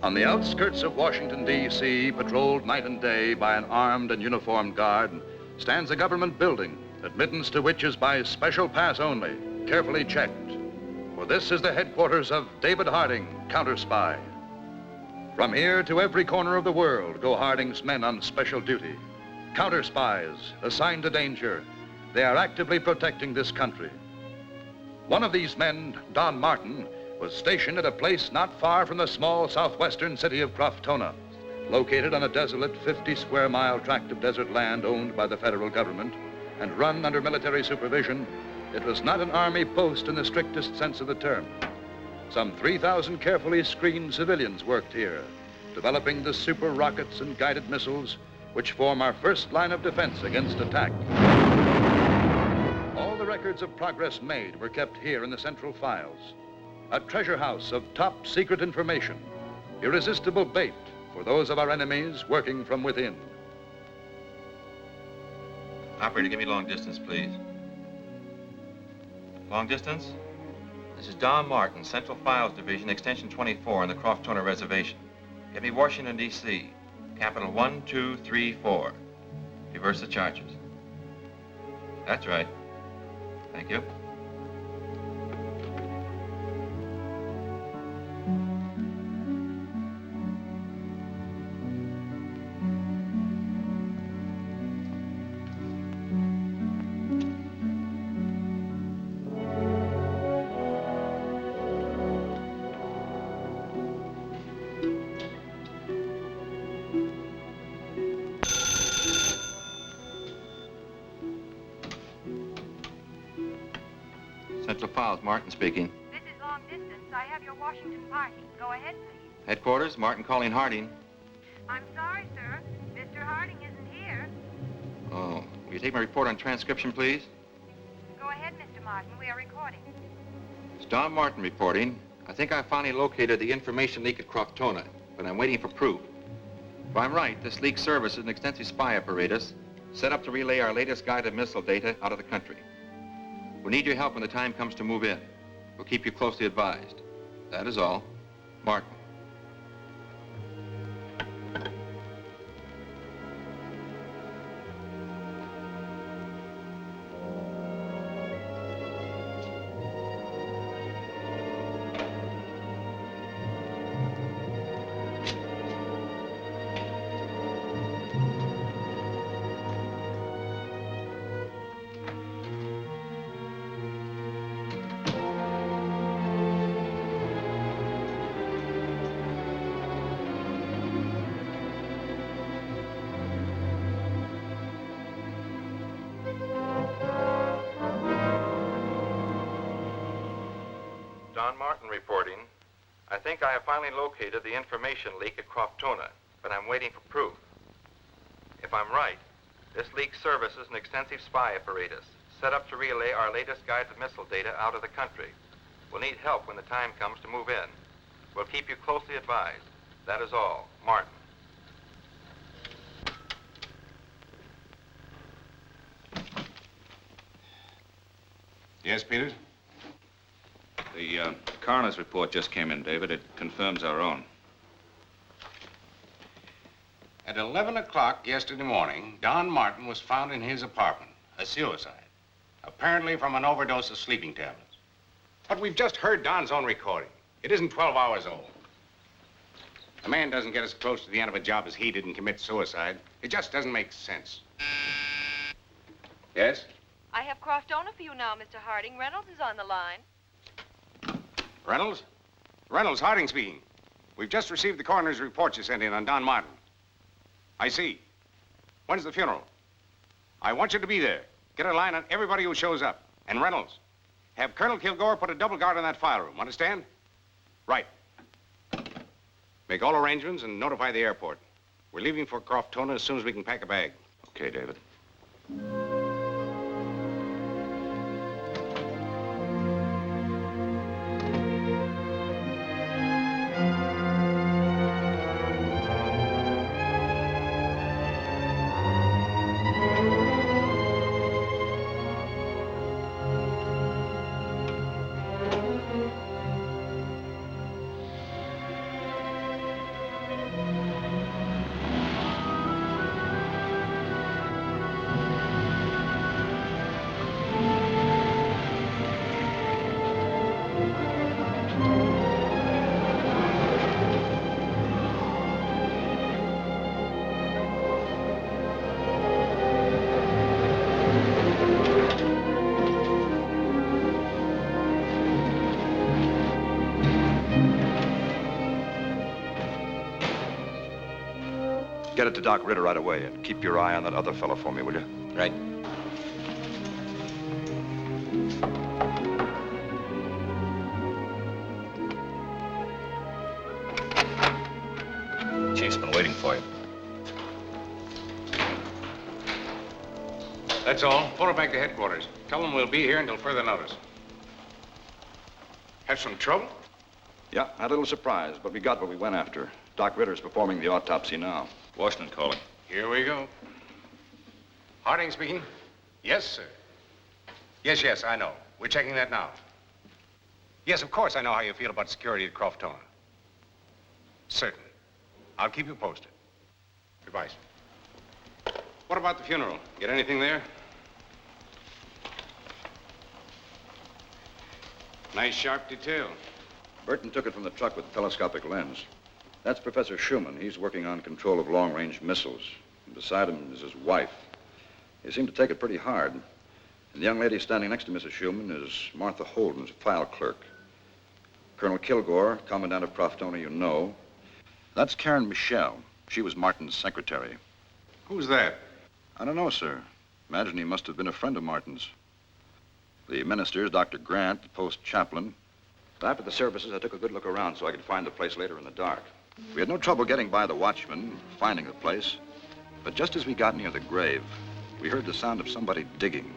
On the outskirts of Washington, D.C., patrolled night and day by an armed and uniformed guard, stands a government building, admittance to which is by special pass only, carefully checked. For this is the headquarters of David Harding, Counterspy. From here to every corner of the world go Harding's men on special duty. Counterspies, assigned to danger. They are actively protecting this country. One of these men, Don Martin, was stationed at a place not far from the small southwestern city of Croftona, located on a desolate 50-square-mile tract of desert land owned by the federal government and run under military supervision. It was not an army post in the strictest sense of the term. Some 3,000 carefully screened civilians worked here, developing the super rockets and guided missiles which form our first line of defense against attack. All the records of progress made were kept here in the central files, a treasure house of top secret information, irresistible bait for those of our enemies working from within. Operator, give me long distance, please. Long distance? This is Don Martin, Central Files Division, Extension 24 in the Croftona Reservation. Get me Washington, D.C. Capital 1234. Reverse the charges. That's right. Thank you. Central Files, Martin speaking. This is long distance. I have your Washington party. Go ahead, please. Headquarters, Martin calling Harding. I'm sorry, sir. Mr. Harding isn't here. Oh, will you take my report on transcription, please? Go ahead, Mr. Martin. We are recording. It's Don Martin reporting. I think I finally located the information leak at Croftona, but I'm waiting for proof. If I'm right, this leak service is an extensive spy apparatus set up to relay our latest guided missile data out of the country. We'll need your help when the time comes to move in. We'll keep you closely advised. That is all. Martin. Don Martin reporting. I think I have finally located the information leak at Croftona, but I'm waiting for proof. If I'm right, this leak services an extensive spy apparatus set up to relay our latest guided missile data out of the country. We'll need help when the time comes to move in. We'll keep you closely advised. That is all. Martin. Yes, Peters? The coroner's report just came in, David. It confirms our own. At 11 o'clock yesterday morning, Don Martin was found in his apartment, a suicide, apparently from an overdose of sleeping tablets. But we've just heard Don's own recording. It isn't 12 hours old. A man doesn't get as close to the end of a job as he did and commit suicide. It just doesn't make sense. Yes? I have Croftona for you now, Mr. Harding. Reynolds is on the line. Reynolds? Reynolds, Harding speaking. We've just received the coroner's report you sent in on Don Martin. I see. When's the funeral? I want you to be there. Get a line on everybody who shows up. And Reynolds, have Colonel Kilgore put a double guard in that file room. Understand? Right. Make all arrangements and notify the airport. We're leaving for Croftona as soon as we can pack a bag. Okay, David. Get it to Doc Ritter right away, and keep your eye on that other fellow for me, will you? Right. Chief's been waiting for you. That's all. Pull her back to headquarters. Tell them we'll be here until further notice. Have some trouble? Yeah, had a little surprise, but we got what we went after. Doc Ritter's performing the autopsy now. Washington calling. Here we go. Harding speaking. Yes, sir. Yes, I know. We're checking that now. Yes, of course I know how you feel about security at Croftona. Certainly. I'll keep you posted. Goodbye, sir. What about the funeral? Get anything there? Nice sharp detail. Burton took it from the truck with the telescopic lens. That's Professor Schuman. He's working on control of long-range missiles. And beside him is his wife. He seemed to take it pretty hard. And the young lady standing next to Mrs. Schuman is Martha Holden's file clerk. Colonel Kilgore, Commandant of Croftona, you know. That's Karen Michelle. She was Martin's secretary. Who's that? I don't know, sir. Imagine he must have been a friend of Martin's. The ministers, Dr. Grant, the post chaplain. After the services, I took a good look around so I could find the place later in the dark. We had no trouble getting by the watchman, finding the place. But just as we got near the grave, we heard the sound of somebody digging.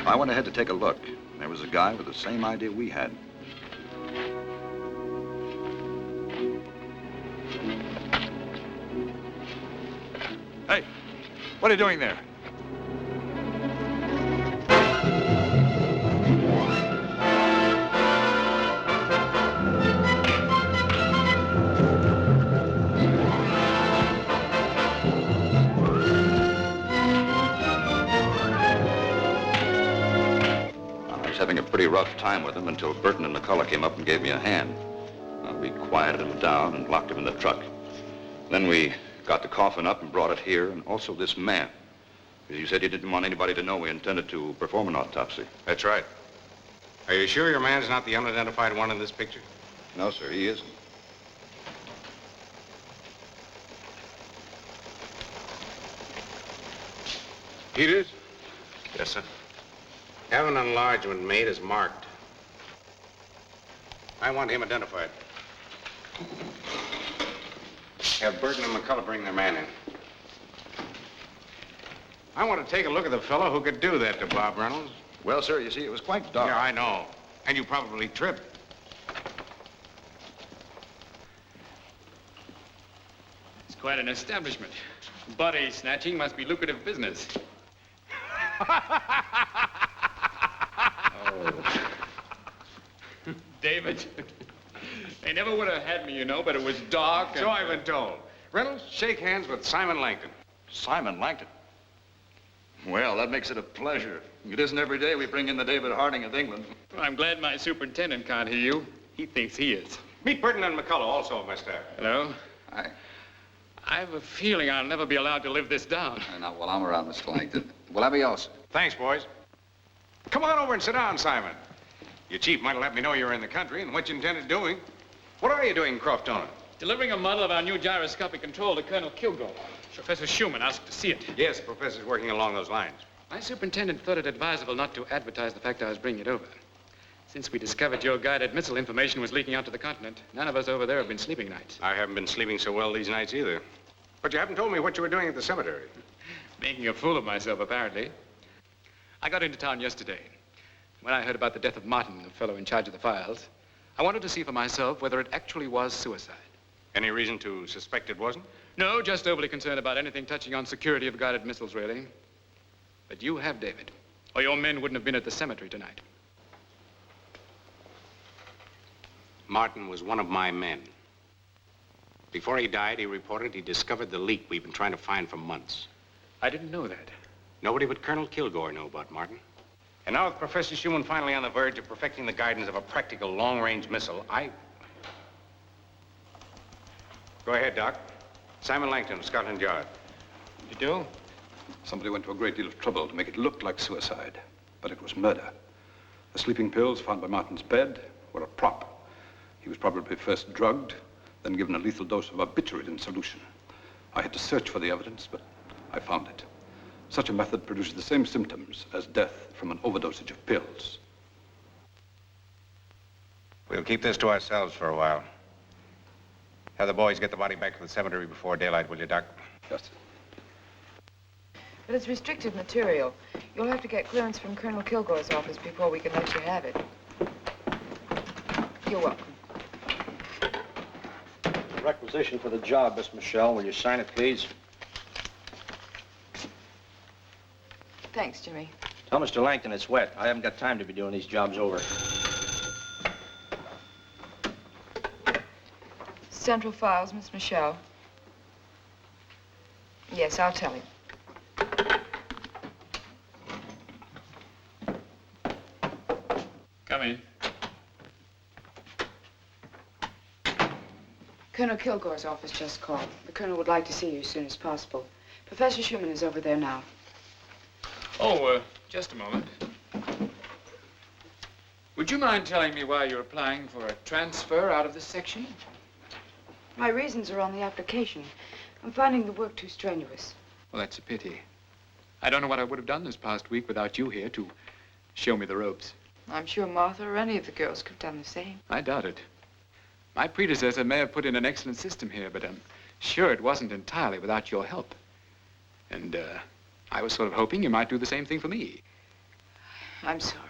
I went ahead to take a look. There was a guy with the same idea we had. Hey, what are you doing there? Having a pretty rough time with him until Burton and McCullough came up and gave me a hand. We quieted him down and locked him in the truck. Then we got the coffin up and brought it here, and also this man. You said you didn't want anybody to know we intended to perform an autopsy. That's right. Are you sure your man's not the unidentified one in this picture? No, sir, he isn't. Peters? Yes, sir. Have an enlargement made as marked. I want him identified. Have Burton and McCullough bring their man in. I want to take a look at the fellow who could do that to Bob Reynolds. Well, sir, you see, it was quite dark. Yeah, I know. And you probably tripped. It's quite an establishment. Body snatching must be lucrative business. David, they never would have had me, you know, but it was dark and... So I've been told. Reynolds, shake hands with Simon Langton. Simon Langton? Well, that makes it a pleasure. It isn't every day we bring in the David Harding of England. Well, I'm glad my superintendent can't hear you. He thinks he is. Meet Burton and McCullough, also of my staff. Hello? Hi. I have a feeling I'll never be allowed to live this down. Not while I'm around, Mr. Langton. We'll have you also. Thanks, boys. Come on over and sit down, Simon. Your chief might have let me know you were in the country and what you intended doing. What are you doing in Croftona? Delivering a model of our new gyroscopic control to Colonel Kilgore. Professor Schuman asked to see it. Yes, the professor's working along those lines. My superintendent thought it advisable not to advertise the fact I was bringing it over. Since we discovered your guided missile information was leaking out to the continent, none of us over there have been sleeping nights. I haven't been sleeping so well these nights either. But you haven't told me what you were doing at the cemetery. Making a fool of myself, apparently. I got into town yesterday. When I heard about the death of Martin, the fellow in charge of the files, I wanted to see for myself whether it actually was suicide. Any reason to suspect it wasn't? No, just overly concerned about anything touching on security of guided missiles, really. But you have, David, or your men wouldn't have been at the cemetery tonight. Martin was one of my men. Before he died, he reported he discovered the leak we've been trying to find for months. I didn't know that. Nobody but Colonel Kilgore knew about Martin. And now with Professor Schuman finally on the verge of perfecting the guidance of a practical long-range missile, Go ahead, Doc. Simon Langton, Scotland Yard. You do? Somebody went to a great deal of trouble to make it look like suicide, but it was murder. The sleeping pills found by Martin's bed were a prop. He was probably first drugged, then given a lethal dose of barbiturate in solution. I had to search for the evidence, but I found it. Such a method produces the same symptoms as death from an overdosage of pills. We'll keep this to ourselves for a while. Have the boys get the body back to the cemetery before daylight, will you, Doc? Yes, sir. But it's restricted material. You'll have to get clearance from Colonel Kilgore's office before we can let you have it. You're welcome. Requisition for the job, Miss Michelle. Will you sign it, please? Thanks, Jimmy. Tell Mr. Langton it's wet. I haven't got time to be doing these jobs over. Central Files, Miss Michelle. Yes, I'll tell him. Come in. Colonel Kilgore's office just called. The colonel would like to see you as soon as possible. Professor Schuman is over there now. Oh, just a moment. Would you mind telling me why you're applying for a transfer out of this section? My reasons are on the application. I'm finding the work too strenuous. Well, that's a pity. I don't know what I would have done this past week without you here to show me the ropes. I'm sure Martha or any of the girls could have done the same. I doubt it. My predecessor may have put in an excellent system here, but I'm sure it wasn't entirely without your help. And, I was sort of hoping you might do the same thing for me. I'm sorry.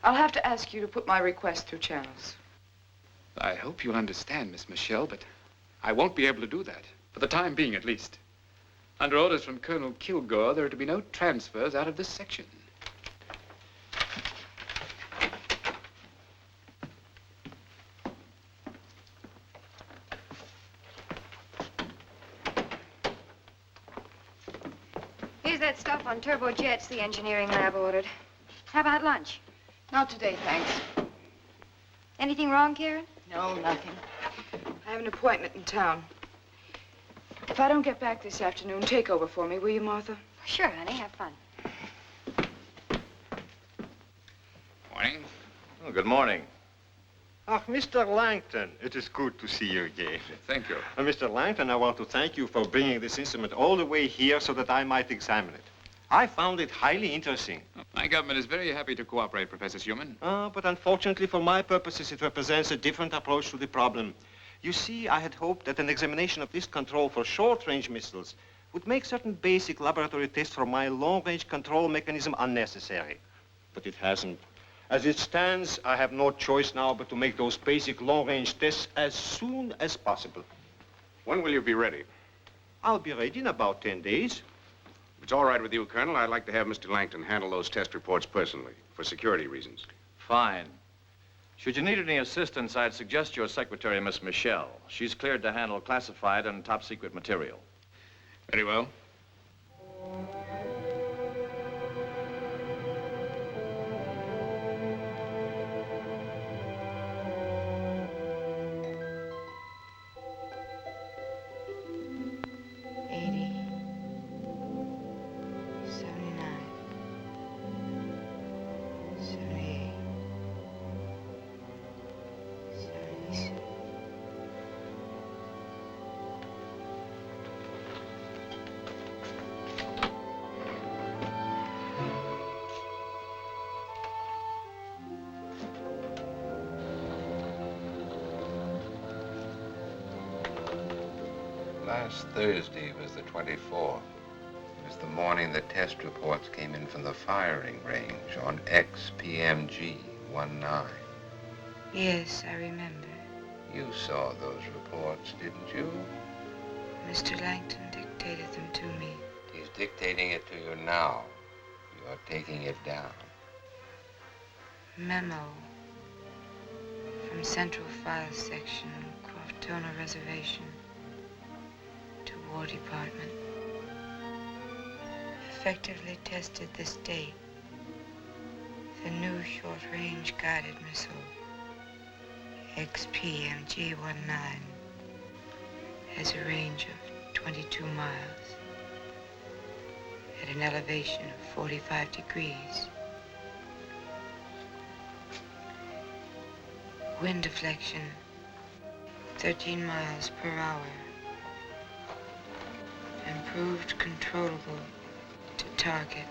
I'll have to ask you to put my request through channels. I hope you'll understand, Miss Michelle, but I won't be able to do that. For the time being, at least. Under orders from Colonel Kilgore, there are to be no transfers out of this section. Here's that stuff on turbojets the engineering lab ordered. How about lunch? Not today, thanks. Anything wrong, Karen? No, nothing. I have an appointment in town. If I don't get back this afternoon, take over for me, will you, Martha? Sure, honey. Have fun. Morning. Oh, good morning. Ah, Mr. Langton, it is good to see you again. Thank you. Mr. Langton, I want to thank you for bringing this instrument all the way here so that I might examine it. I found it highly interesting. My government is very happy to cooperate, Professor Schuman. But unfortunately for my purposes, it represents a different approach to the problem. You see, I had hoped that an examination of this control for short-range missiles would make certain basic laboratory tests for my long-range control mechanism unnecessary. But it hasn't. As it stands, I have no choice now but to make those basic long-range tests as soon as possible. When will you be ready? I'll be ready in about 10 days. If it's all right with you, Colonel, I'd like to have Mr. Langton handle those test reports personally, for security reasons. Fine. Should you need any assistance, I'd suggest your secretary, Miss Michelle. She's cleared to handle classified and top-secret material. Very well. Last Thursday was the 24th. It was the morning the test reports came in from the firing range on XPMG-19. Yes, I remember. You saw those reports, didn't you? Mr. Langton dictated them to me. He's dictating it to you now. You're taking it down. Memo from Central Files Section, Croftona Reservation, to War Department. Effectively tested this date. The new short-range guided missile, XPMG-19, has a range of 22 miles at an elevation of 45 degrees. Wind deflection, 13 miles per hour. and proved controllable to target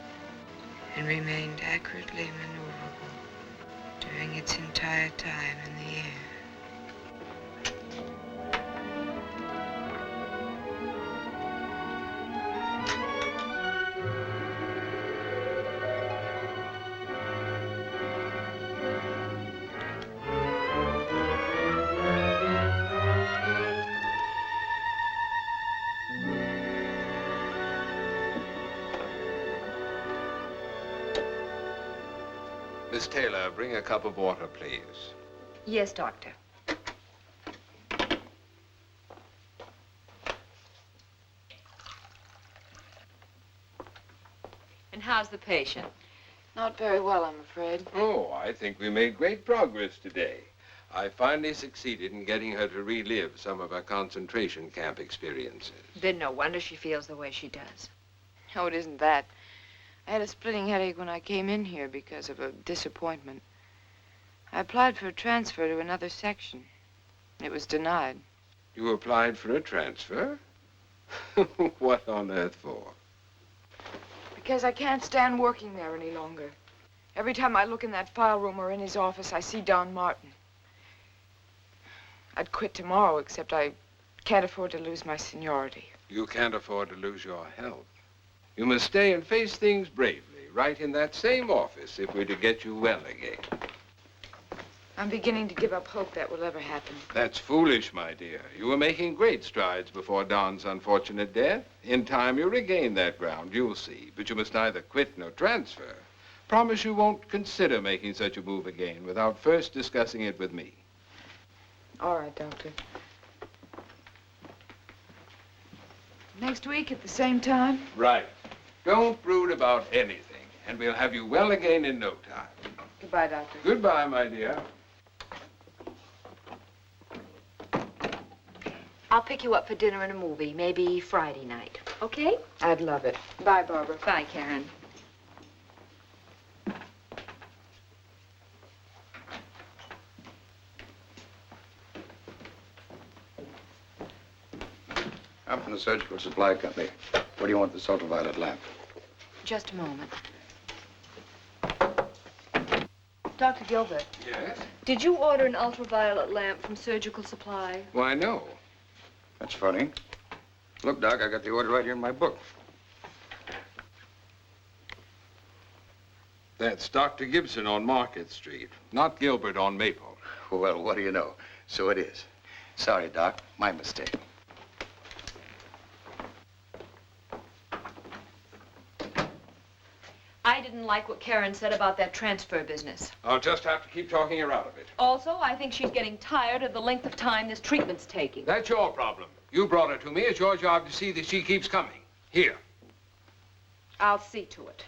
and remained accurately maneuverable during its entire time in the air. Miss Taylor, bring a cup of water, please. Yes, Doctor. And how's the patient? Not very well, I'm afraid. Oh, I think we made great progress today. I finally succeeded in getting her to relive some of her concentration camp experiences. Then no wonder she feels the way she does. Oh, it isn't that. I had a splitting headache when I came in here because of a disappointment. I applied for a transfer to another section. It was denied. You applied for a transfer? What on earth for? Because I can't stand working there any longer. Every time I look in that file room or in his office, I see Don Martin. I'd quit tomorrow, except I can't afford to lose my seniority. You can't afford to lose your health. You must stay and face things bravely, right in that same office, if we're to get you well again. I'm beginning to give up hope that will ever happen. That's foolish, my dear. You were making great strides before Don's unfortunate death. In time, you'll regain that ground, you'll see. But you must neither quit nor transfer. Promise you won't consider making such a move again without first discussing it with me. All right, Doctor. Next week at the same time? Right. Don't brood about anything, and we'll have you well again in no time. Goodbye, Doctor. Goodbye, my dear. I'll pick you up for dinner and a movie, maybe Friday night. Okay? I'd love it. Bye, Barbara. Bye, Karen. I'm from the Surgical Supply Company. What do you want this ultraviolet lamp? Just a moment. Dr. Gilbert. Yes? Did you order an ultraviolet lamp from Surgical Supply? Why, no. That's funny. Look, Doc, I got the order right here in my book. That's Dr. Gibson on Market Street, not Gilbert on Maple. Well, what do you know? So it is. Sorry, Doc. My mistake. I didn't like what Karen said about that transfer business. I'll just have to keep talking her out of it. Also, I think she's getting tired of the length of time this treatment's taking. That's your problem. You brought her to me. It's your job to see that she keeps coming. Here. I'll see to it.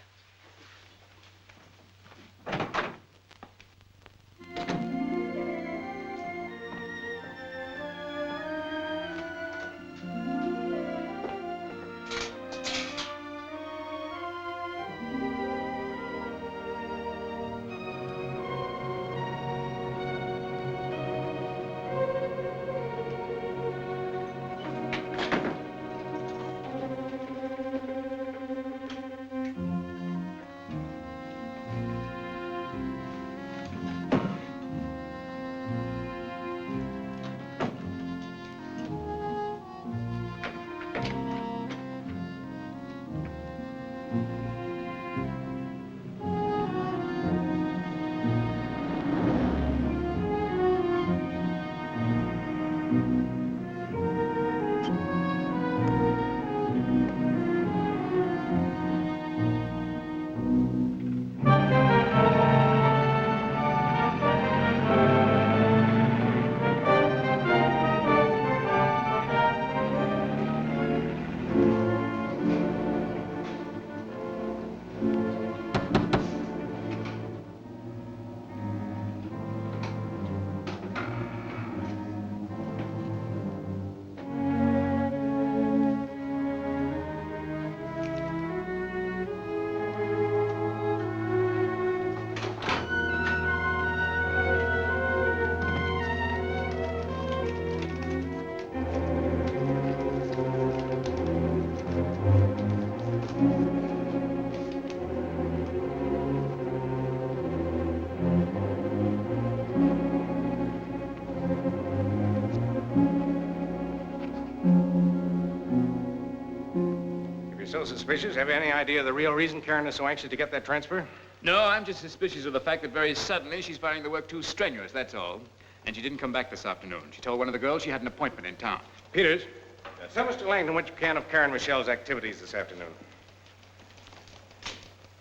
Still suspicious? Have you any idea of the real reason Karen is so anxious to get that transfer? No, I'm just suspicious of the fact that very suddenly she's finding the work too strenuous, that's all. And she didn't come back this afternoon. She told one of the girls she had an appointment in town. Peters, tell Mr. Langton what you can of Karen Michelle's activities this afternoon.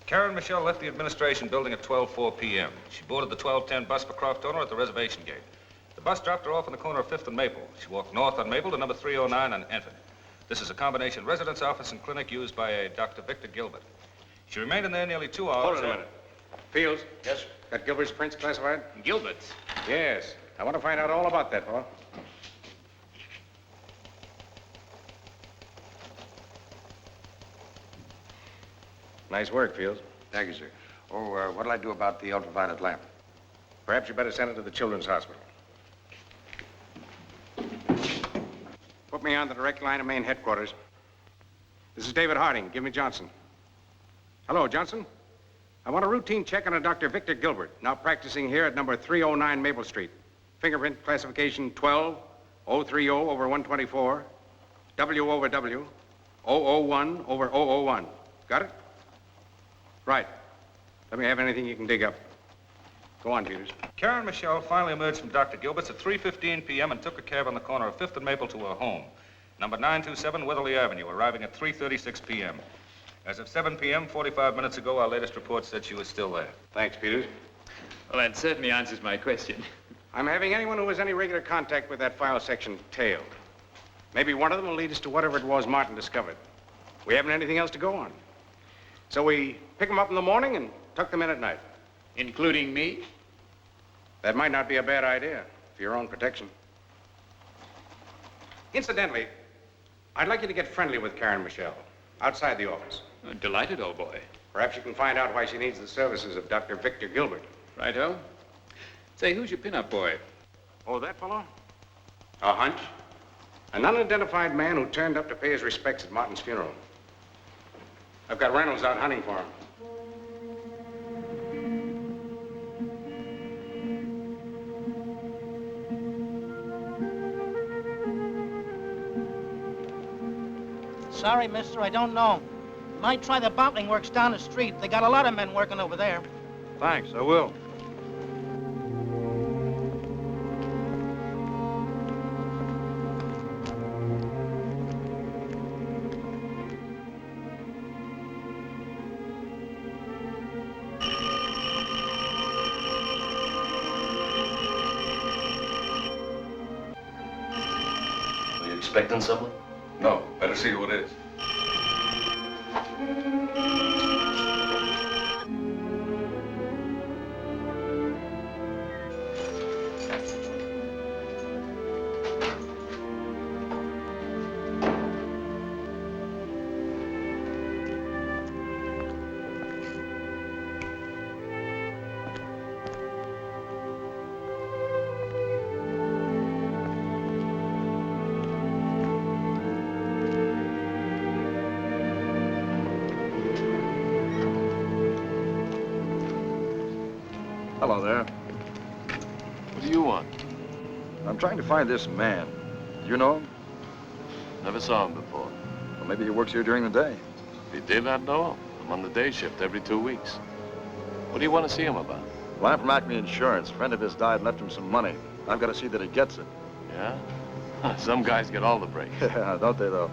Karen Michelle left the administration building at 12:04 p.m. She boarded the 12:10 bus for Croftona at the reservation gate. The bus dropped her off on the corner of 5th and Maple. She walked north on Maple to number 309 and entered. This is a combination residence, office, and clinic used by a Dr. Victor Gilbert. She remained in there nearly 2 hours. Hold it a minute. Fields? Yes, sir. Got Gilbert's prints classified? Gilbert's? Yes. I want to find out all about that, fellow. Nice work, Fields. Thank you, sir. Oh, what'll I do about the ultraviolet lamp? Perhaps you better send it to the Children's Hospital. Put me on the direct line of main headquarters. This is David Harding. Give me Johnson. Hello, Johnson. I want a routine check on a Dr. Victor Gilbert, now practicing here at number 309 Maple Street. Fingerprint classification 12-030/124, W/W, 001/001. Got it? Right. Let me have anything you can dig up. Go on, Peters. Karen Michelle finally emerged from Dr. Gilbert's at 3:15 p.m. and took a cab on the corner of 5th and Maple to her home, number 927 Weatherly Avenue, arriving at 3:36 p.m. As of 7 p.m., 45 minutes ago, our latest report said she was still there. Thanks, Peters. Well, that certainly answers my question. I'm having anyone who has any regular contact with that file section tailed. Maybe one of them will lead us to whatever it was Martin discovered. We haven't anything else to go on. So we pick them up in the morning and tuck them in at night. Including me? That might not be a bad idea for your own protection. Incidentally, I'd like you to get friendly with Karen Michelle outside the office. Delighted, old boy. Perhaps you can find out why she needs the services of Dr. Victor Gilbert. Righto. Say, who's your pin-up boy? Oh, that fellow? A hunch? An unidentified man who turned up to pay his respects at Martin's funeral. I've got Reynolds out hunting for him. Sorry, mister, I don't know. You might try the bottling works down the street. They got a lot of men working over there. Thanks, I will. Are you expecting someone? No, better see who it is. Hello there. What do you want? I'm trying to find this man. You know him? Never saw him before. Well, maybe he works here during the day. If you did not know him, I'm on the day shift every 2 weeks. What do you want to see him about? Well, I'm from Acme Insurance. A friend of his died and left him some money. I've got to see that he gets it. Yeah? Some guys get all the breaks. Yeah, don't they, though?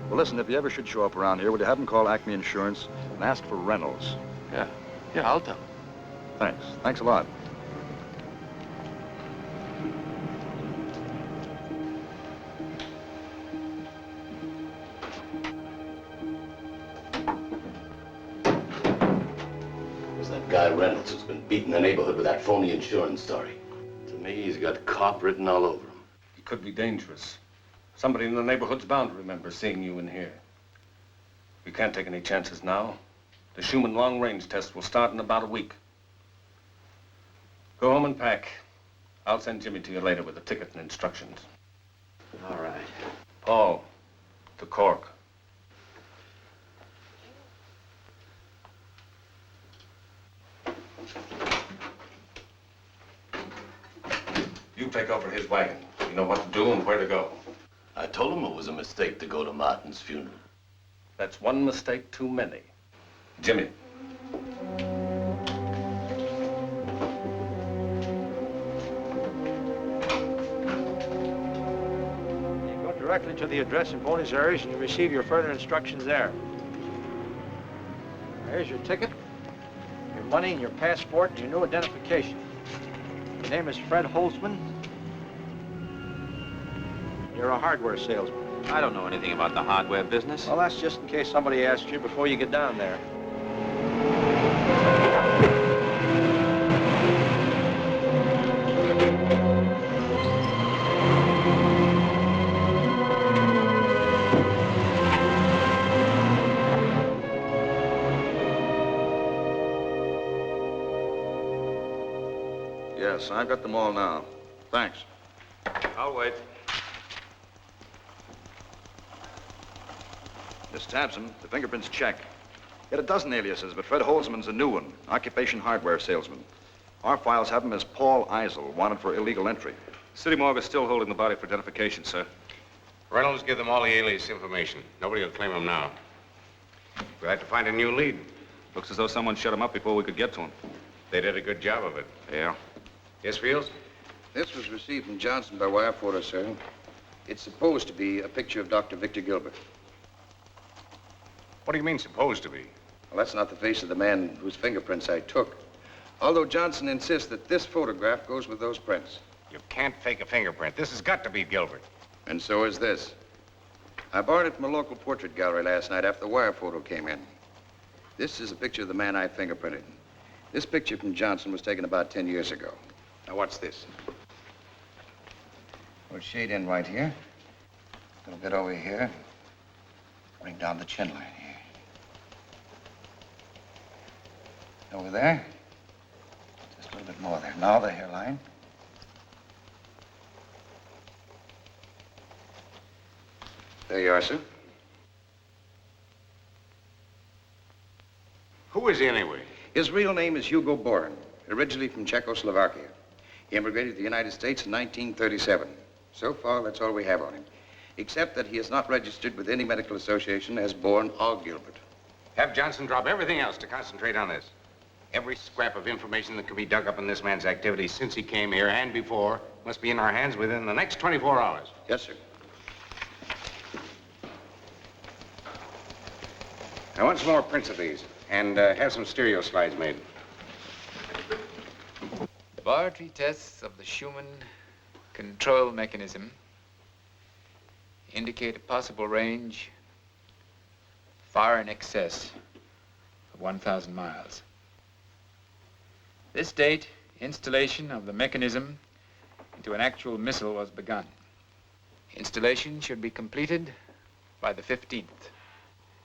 Well, listen, if you ever should show up around here, will you have him call Acme Insurance and ask for Reynolds? Yeah, I'll tell him. Thanks. Thanks a lot. There's that guy Reynolds who's been beating the neighborhood with that phony insurance story. To me, he's got cop written all over him. He could be dangerous. Somebody in the neighborhood's bound to remember seeing you in here. We can't take any chances now. The Schuman long-range test will start in about a week. Go home and pack. I'll send Jimmy to you later with a ticket and instructions. All right. Paul, to Cork. You take over his wagon. You know what to do and where to go. I told him it was a mistake to go to Martin's funeral. That's one mistake too many. Jimmy. Go directly to the address in Bonus Aires and you receive your further instructions there. Here's your ticket, your money, and your passport, and your new identification. Your name is Fred Holtzman. You're a hardware salesman. I don't know anything about the hardware business. Well, that's just in case somebody asks you before you get down there. Yes, I've got them all now. Thanks. I'll wait. This tabs him. The fingerprints check. Get a dozen aliases, but Fred Holzman's a new one. Occupation hardware salesman. Our files have him as Paul Eisel, wanted for illegal entry. City morgue is still holding the body for identification, sir. Reynolds, give them all the alias information. Nobody will claim him now. We'll have to find a new lead. Looks as though someone shut him up before we could get to him. They did a good job of it. Yeah. Yes, Fields? This was received from Johnson by wire photo, sir. It's supposed to be a picture of Dr. Victor Gilbert. What do you mean, supposed to be? Well, that's not the face of the man whose fingerprints I took. Although Johnson insists that this photograph goes with those prints. You can't fake a fingerprint. This has got to be Gilbert. And so is this. I borrowed it from a local portrait gallery last night after the wire photo came in. This is a picture of the man I fingerprinted. This picture from Johnson was taken about 10 years ago. Now, what's this? We'll shade in right here. A little bit over here. Bring down the chin line here. Over there. Just a little bit more there. Now the hairline. There you are, sir. Who is he anyway? His real name is Hugo Borin, originally from Czechoslovakia. He immigrated to the United States in 1937. So far, that's all we have on him, except that he is not registered with any medical association as Borin or Gilbert. Have Johnson drop everything else to concentrate on this. Every scrap of information that can be dug up in this man's activities since he came here and before must be in our hands within the next 24 hours. Yes, sir. I want some more prints of these, and have some stereo slides made. Laboratory tests of the Schuman control mechanism indicate a possible range far in excess of 1,000 miles. This date, installation of the mechanism into an actual missile was begun. Installation should be completed by the 15th.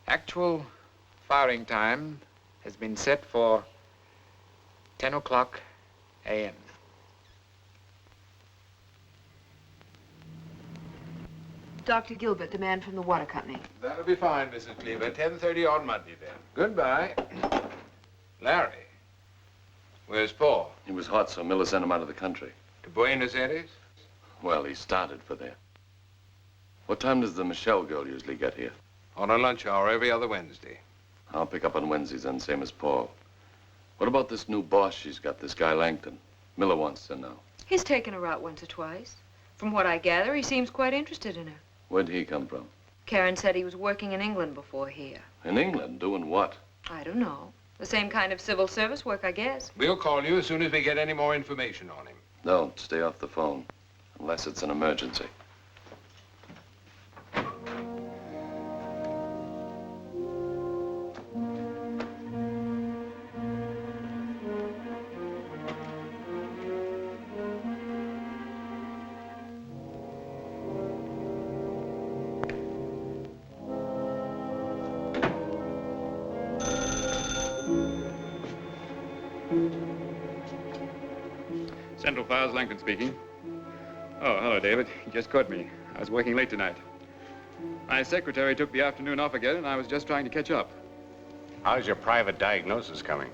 Actual firing time has been set for 10 o'clock a.m. Dr. Gilbert, the man from the water company. That'll be fine, Mrs. Cleaver. 10:30 on Monday, then. Goodbye. Larry, where's Paul? He was hot, so Miller sent him out of the country. To Buenos Aires? Well, he started for there. What time does the Michelle girl usually get here? On a lunch hour every other Wednesday. I'll pick up on Wednesdays then, same as Paul. What about this new boss she's got, this guy Langton? Miller wants to know. He's taken her out once or twice. From what I gather, he seems quite interested in her. Where'd he come from? Karen said he was working in England before here. In England? Doing what? I don't know. The same kind of civil service work, I guess. We'll call you as soon as we get any more information on him. Don't stay off the phone, unless it's an emergency. Central Files, Langton speaking. Oh, hello, David. You just caught me. I was working late tonight. My secretary took the afternoon off again, and I was just trying to catch up. How's your private diagnosis coming?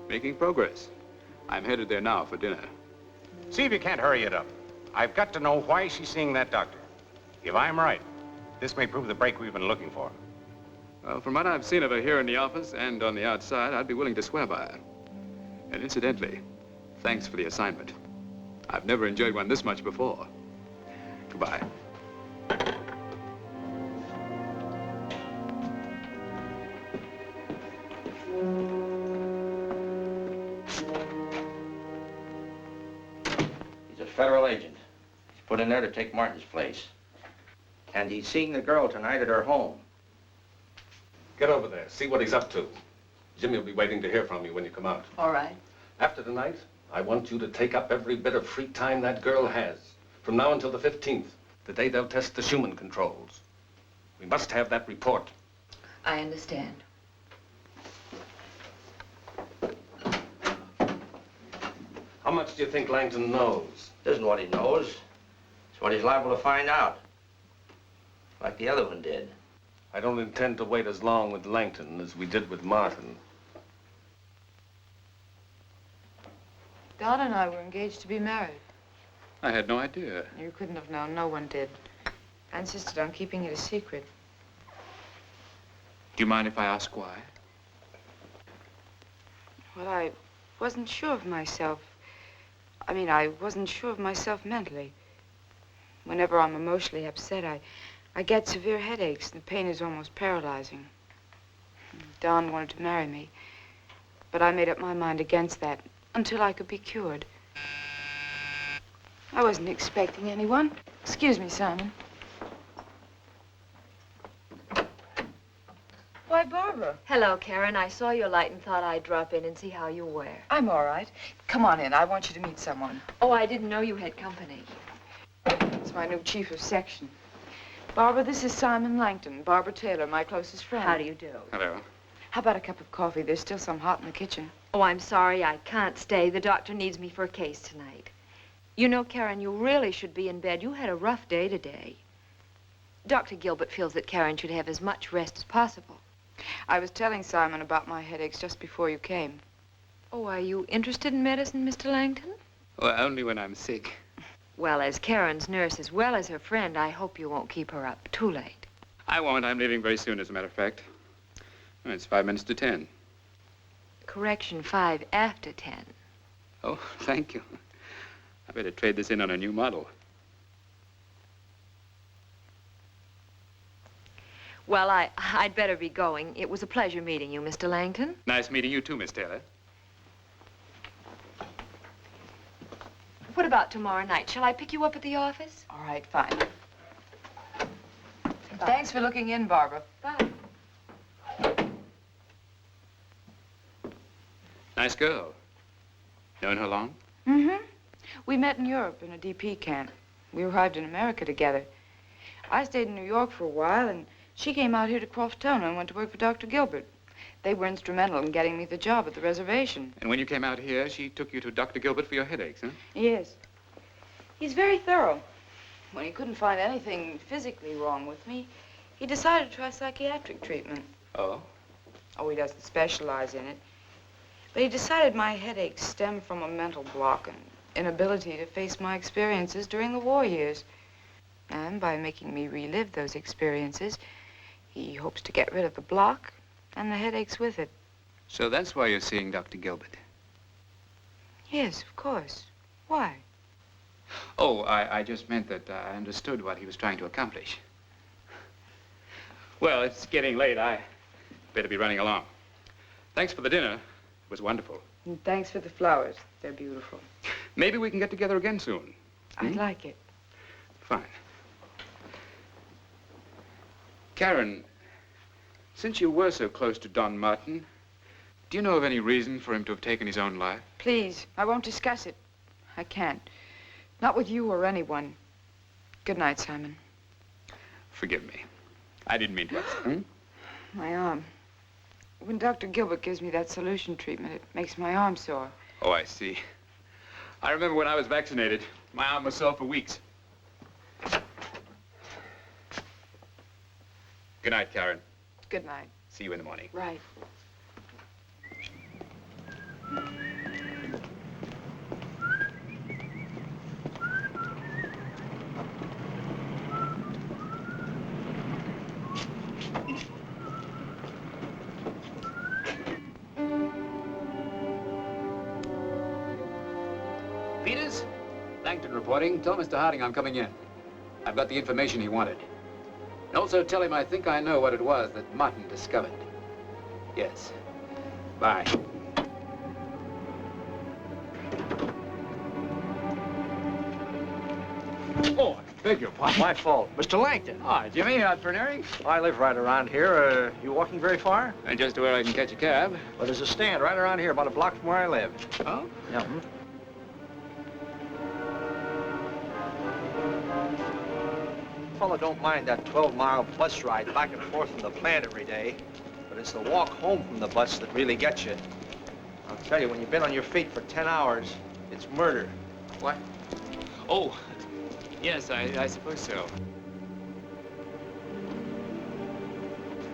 Making progress. I'm headed there now for dinner. See if you can't hurry it up. I've got to know why she's seeing that doctor. If I'm right, this may prove the break we've been looking for. Well, from what I've seen of her here in the office and on the outside, I'd be willing to swear by her. And incidentally, thanks for the assignment. I've never enjoyed one this much before. Goodbye. He's a federal agent. He's put in there to take Martin's place. And he's seeing the girl tonight at her home. Get over there. See what he's up to. Jimmy will be waiting to hear from you when you come out. All right. After tonight, I want you to take up every bit of free time that girl has. From now until the 15th, the day they'll test the Schuman controls. We must have that report. I understand. How much do you think Langton knows? This isn't what he knows. It's what he's liable to find out. Like the other one did. I don't intend to wait as long with Langton as we did with Martin. Don and I were engaged to be married. I had no idea. You couldn't have known. No one did. I insisted on keeping it a secret. Do you mind if I ask why? Well, I wasn't sure of myself. I wasn't sure of myself mentally. Whenever I'm emotionally upset, I get severe headaches. The pain is almost paralyzing. Don wanted to marry me, but I made up my mind against that until I could be cured. I wasn't expecting anyone. Excuse me, Simon. Why, Barbara. Hello, Karen. I saw your light and thought I'd drop in and see how you were. I'm all right. Come on in. I want you to meet someone. Oh, I didn't know you had company. It's my new chief of section. Barbara, this is Simon Langton, Barbara Taylor, my closest friend. How do you do? Hello. How about a cup of coffee? There's still some hot in the kitchen. Oh, I'm sorry. I can't stay. The doctor needs me for a case tonight. You know, Karen, you really should be in bed. You had a rough day today. Dr. Gilbert feels that Karen should have as much rest as possible. I was telling Simon about my headaches just before you came. Oh, are you interested in medicine, Mr. Langton? Well, only when I'm sick. Well, as Karen's nurse as well as her friend, I hope you won't keep her up too late. I won't. I'm leaving very soon, as a matter of fact. Well, it's 5 minutes to 10. Correction, 5 after 10. Oh, thank you. I better trade this in on a new model. Well, I'd better be going. It was a pleasure meeting you, Mr. Langton. Nice meeting you too, Miss Taylor. What about tomorrow night? Shall I pick you up at the office? All right, fine. Thanks for looking in, Barbara. Bye. Nice girl. Known her long? Mm-hmm. We met in Europe in a DP camp. We arrived in America together. I stayed in New York for a while, and she came out here to Croftona and went to work for Dr. Gilbert. They were instrumental in getting me the job at the reservation. And when you came out here, she took you to Dr. Gilbert for your headaches, huh? Yes. He's very thorough. When he couldn't find anything physically wrong with me, he decided to try psychiatric treatment. Oh? Oh, he doesn't specialize in it. But he decided my headaches stem from a mental block and inability to face my experiences during the war years. And by making me relive those experiences, he hopes to get rid of the block and the headaches with it. So that's why you're seeing Dr. Gilbert? Yes, of course. Why? Oh, I just meant that I understood what he was trying to accomplish. Well, it's getting late. I better be running along. Thanks for the dinner. It was wonderful. And thanks for the flowers. They're beautiful. Maybe we can get together again soon. I'd like it. Fine. Karen, since you were so close to Don Martin, do you know of any reason for him to have taken his own life? Please, I won't discuss it. I can't. Not with you or anyone. Good night, Simon. Forgive me. I didn't mean to. My arm. When Dr. Gilbert gives me that solution treatment, it makes my arm sore. Oh, I see. I remember when I was vaccinated, my arm was sore for weeks. Good night, Karen. Good night. See you in the morning. Right. Peters? Langton reporting. Tell Mr. Harding I'm coming in. I've got the information he wanted. And also tell him I think I know what it was that Martin discovered. Yes. Bye. Oh, I beg your pardon. My fault. Mr. Langton. Ah, Jimmy, out for an airing? I live right around here. You walking very far? And just to where I can catch a cab. Well, there's a stand right around here, about a block from where I live. Oh? Yeah. Fella don't mind that 12-mile bus ride back and forth from the plant every day, but it's the walk home from the bus that really gets you. I'll tell you, when you've been on your feet for 10 hours, it's murder. What? Oh, yes, I suppose so.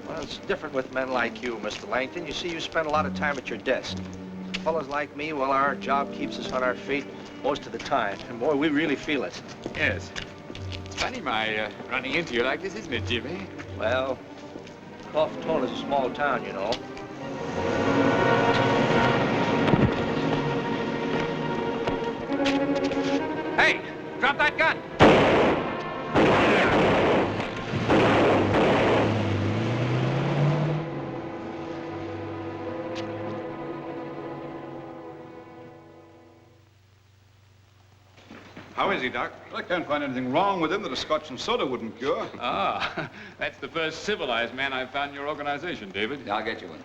Well, it's different with men like you, Mr. Langton. You see, you spend a lot of time at your desk. Fellas like me, well, our job keeps us on our feet most of the time. And boy, we really feel it. Yes. Funny my running into you like this, isn't it, Jimmy? Well, Croftona's a small town, you know. Hey, drop that gun! How is he, Doc? I can't find anything wrong with him that a scotch and soda wouldn't cure. Ah, that's the first civilized man I've found in your organization, David. I'll get you one.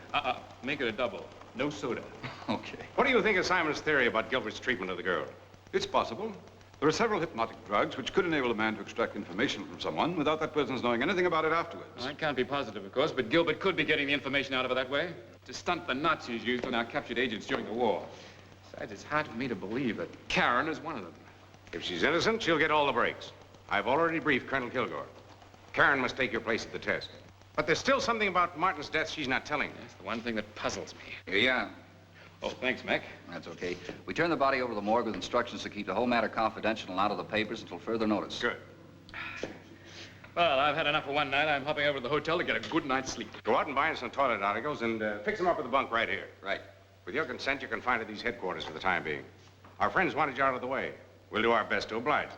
Make it a double. No soda. Okay. What do you think of Simon's theory about Gilbert's treatment of the girl? It's possible. There are several hypnotic drugs which could enable a man to extract information from someone without that person's knowing anything about it afterwards. I can't be positive, of course, but Gilbert could be getting the information out of her that way to stunt the Nazis used on our captured agents during the war. Besides, it's hard for me to believe that Karen is one of them. If she's innocent, she'll get all the breaks. I've already briefed Colonel Kilgore. Karen must take your place at the test. But there's still something about Martin's death she's not telling. That's the one thing that puzzles me. Here you are. Oh, thanks, Mac. That's okay. We turned the body over to the morgue with instructions to keep the whole matter confidential and out of the papers until further notice. Good. Well, I've had enough for one night. I'm hopping over to the hotel to get a good night's sleep. Go out and buy some toilet articles and fix them up at the bunk right here. Right. With your consent, you can find at these headquarters for the time being. Our friends wanted you out of the way. We'll do our best to oblige.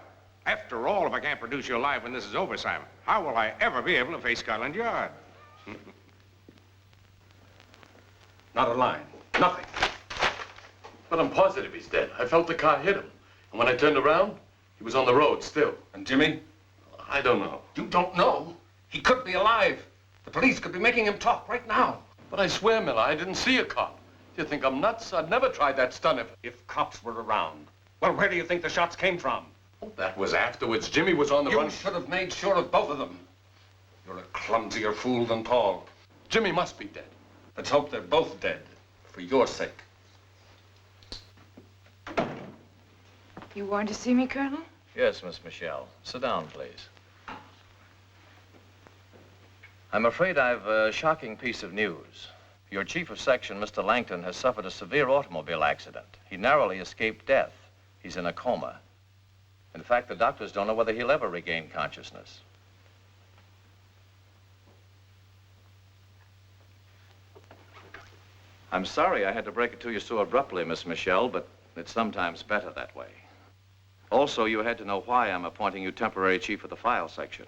After all, if I can't produce you alive when this is over, Simon, how will I ever be able to face Scotland Yard? Not a line. Nothing. But I'm positive he's dead. I felt the car hit him. And when I turned around, he was on the road still. And Jimmy? I don't know. You don't know? He could be alive. The police could be making him talk right now. But I swear, Miller, I didn't see a cop. Do you think I'm nuts? I'd never tried that stunt if cops were around. Well, where do you think the shots came from? Oh, that was afterwards. Jimmy was on the run. You should have made sure of both of them. You're a clumsier fool than Paul. Jimmy must be dead. Let's hope they're both dead, for your sake. You wanted to see me, Colonel? Yes, Miss Michelle. Sit down, please. I'm afraid I've a shocking piece of news. Your chief of section, Mr. Langton, has suffered a severe automobile accident. He narrowly escaped death. He's in a coma. In fact, the doctors don't know whether he'll ever regain consciousness. I'm sorry I had to break it to you so abruptly, Miss Michelle, but it's sometimes better that way. Also, you had to know why I'm appointing you temporary chief of the file section.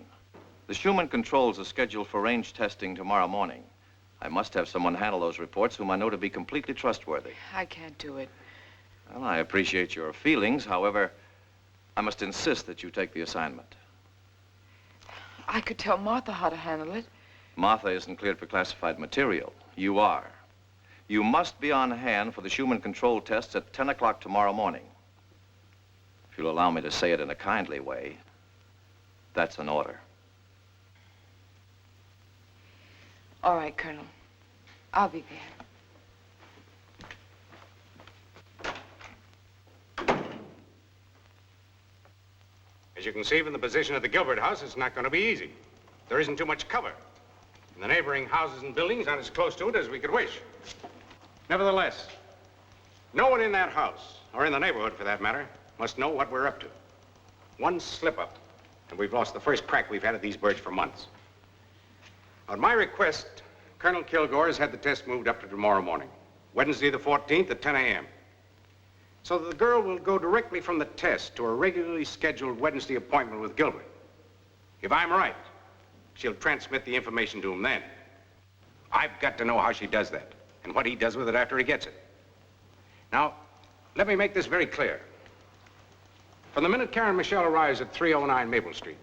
The Schuman controls are scheduled for range testing tomorrow morning. I must have someone handle those reports whom I know to be completely trustworthy. I can't do it. Well, I appreciate your feelings. However, I must insist that you take the assignment. I could tell Martha how to handle it. Martha isn't cleared for classified material. You are. You must be on hand for the Schuman control tests at 10 o'clock tomorrow morning. If you'll allow me to say it in a kindly way, that's an order. All right, Colonel. I'll be there. As you can see from the position of the Gilbert house, it's not going to be easy. There isn't too much cover. And the neighboring houses and buildings aren't as close to it as we could wish. Nevertheless, no one in that house, or in the neighborhood for that matter, must know what we're up to. One slip-up, and we've lost the first crack we've had at these birds for months. On my request, Colonel Kilgore has had the test moved up to tomorrow morning, Wednesday the 14th at 10 a.m. so that the girl will go directly from the test to a regularly scheduled Wednesday appointment with Gilbert. If I'm right, she'll transmit the information to him then. I've got to know how she does that and what he does with it after he gets it. Now, let me make this very clear. From the minute Karen Michelle arrives at 309 Maple Street,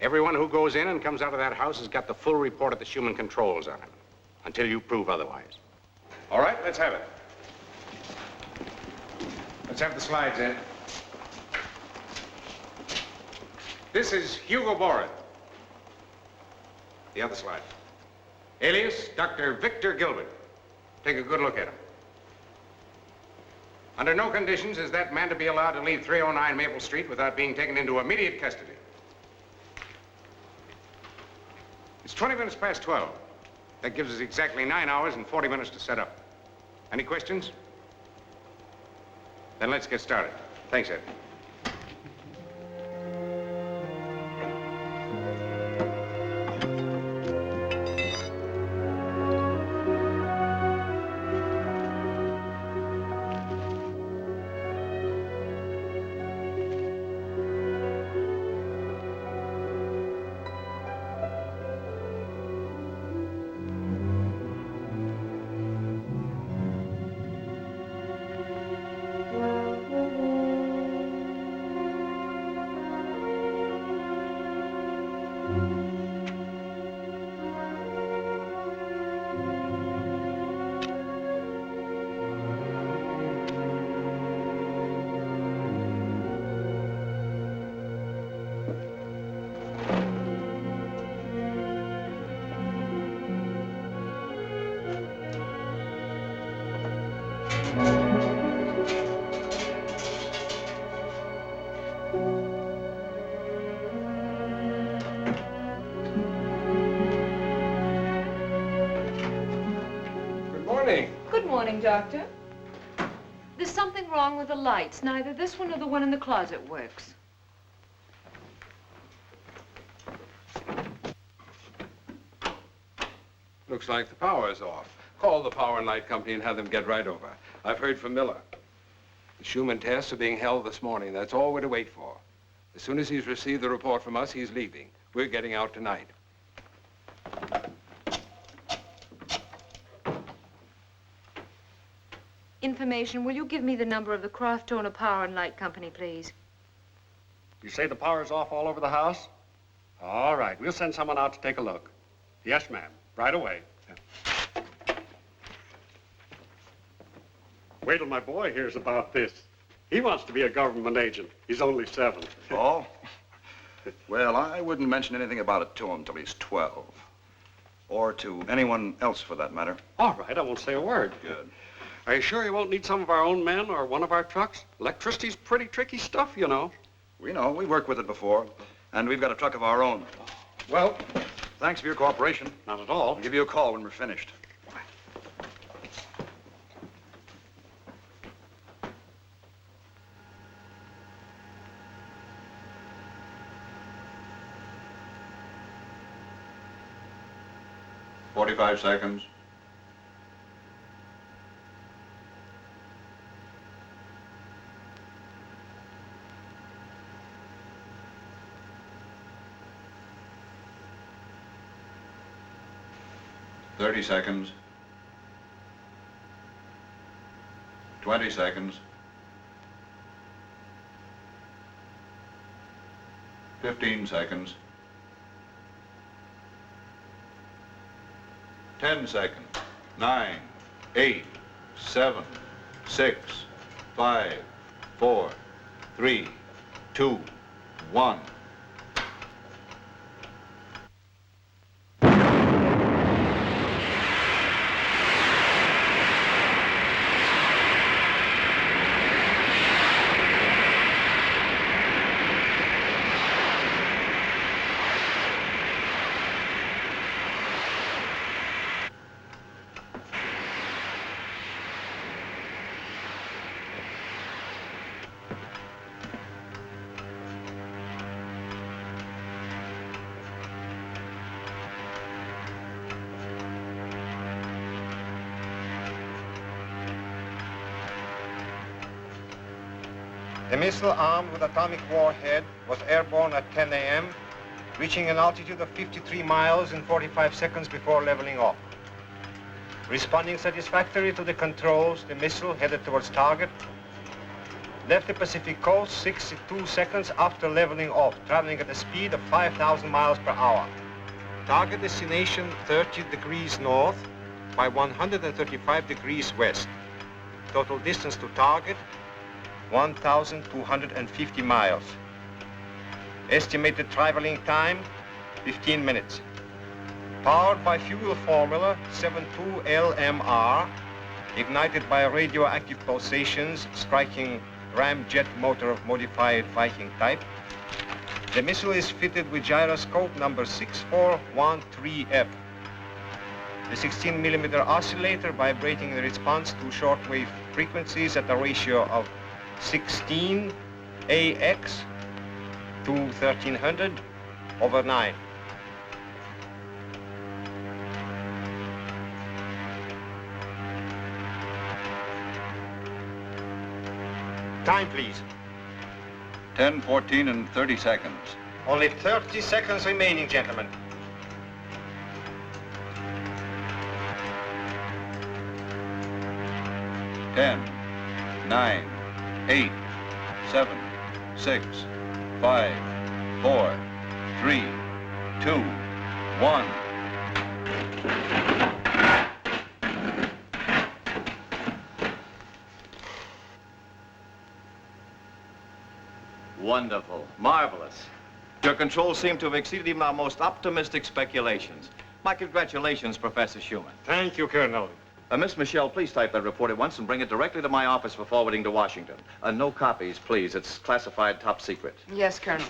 everyone who goes in and comes out of that house has got the full report of the Schuman controls on him, until you prove otherwise. All right, let's have it. Let's have the slides in. This is Hugo Boren. The other slide. Alias, Dr. Victor Gilbert. Take a good look at him. Under no conditions is that man to be allowed to leave 309 Maple Street without being taken into immediate custody. It's 20 minutes past 12. That gives us exactly 9 hours and 40 minutes to set up. Any questions? Then let's get started. Thanks, Ed. Good morning, Doctor. There's something wrong with the lights. Neither this one nor the one in the closet works. Looks like the power's off. Call the power and light company and have them get right over. I've heard from Miller. The Schuman tests are being held this morning. That's all we're to wait for. As soon as he's received the report from us, he's leaving. We're getting out tonight. Information. Will you give me the number of the Croftona Power and Light Company, please? You say the power's off all over the house? All right, we'll send someone out to take a look. Yes, ma'am. Right away. Wait till my boy hears about this. He wants to be a government agent. He's only 7. Oh? Well, I wouldn't mention anything about it to him till he's 12. Or to anyone else, for that matter. All right, I won't say a word. Good. Are you sure you won't need some of our own men or one of our trucks? Electricity's pretty tricky stuff, you know. We know. We've worked with it before. And we've got a truck of our own. Well, thanks for your cooperation. Not at all. I'll give you a call when we're finished. 45 seconds. $30 seconds. 20 seconds. 15 seconds. 10 seconds. 9, 8, 7, 6, 5, 4, 3, 2, 1. The missile armed with atomic warhead was airborne at 10 a.m., reaching an altitude of 53 miles in 45 seconds before leveling off. Responding satisfactorily to the controls, the missile headed towards target left the Pacific coast 62 seconds after leveling off, traveling at a speed of 5,000 miles per hour. Target destination 30 degrees north by 135 degrees west. Total distance to target 1,250 miles. Estimated traveling time 15 minutes. Powered by fuel formula 72LMR, ignited by radioactive pulsations striking ramjet motor of modified Viking type. The missile is fitted with gyroscope number 6413F. The 16mm oscillator vibrating in response to shortwave frequencies at a ratio of 16 AX to 1300/9. Time, please. 10, 14, and 30 seconds. Only 30 seconds remaining, gentlemen. Ten, 9, 8, 7, 6, 5, 4, 3, 2, 1. Wonderful. Marvelous. Your controls seem to have exceeded even our most optimistic speculations. My congratulations, Professor Schuman. Thank you, Colonel. Miss Michelle, please type that report at once and bring it directly to my office for forwarding to Washington. No copies, please. It's classified top secret. Yes, Colonel.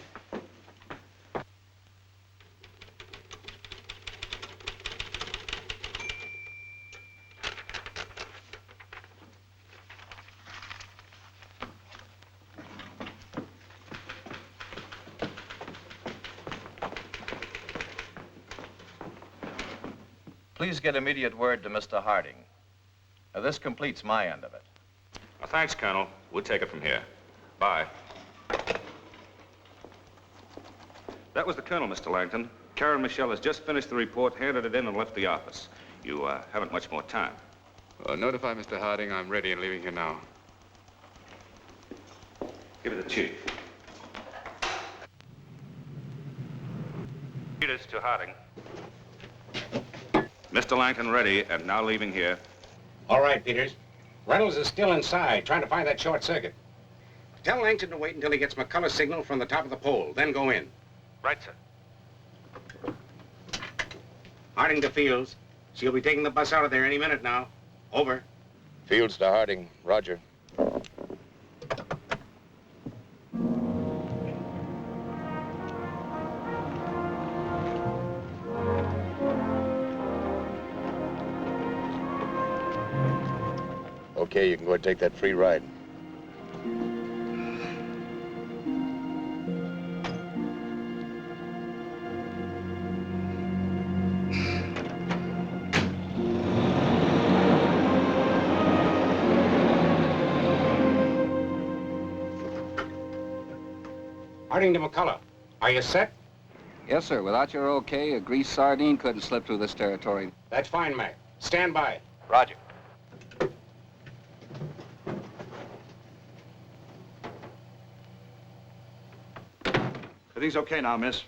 Please get immediate word to Mr. Harding. This completes my end of it. Well, thanks, Colonel. We'll take it from here. Bye. That was the Colonel, Mr. Langton. Karen Michelle has just finished the report, handed it in, and left the office. You haven't much more time. Notify Mr. Harding I'm ready and leaving here now. Give it to Chief. Peters to Harding. Mr. Langton ready, and now leaving here. All right, Peters. Reynolds is still inside, trying to find that short circuit. Tell Langton to wait until he gets McCullough's signal from the top of the pole, then go in. Right, sir. Harding to Fields. She'll be taking the bus out of there any minute now. Over. Fields to Harding. Roger. Okay, you can go and take that free ride. Harding to McCullough. Are you set? Yes, sir. Without your okay, a greased sardine couldn't slip through this territory. That's fine, Mac. Stand by. Roger. Everything's okay now, miss.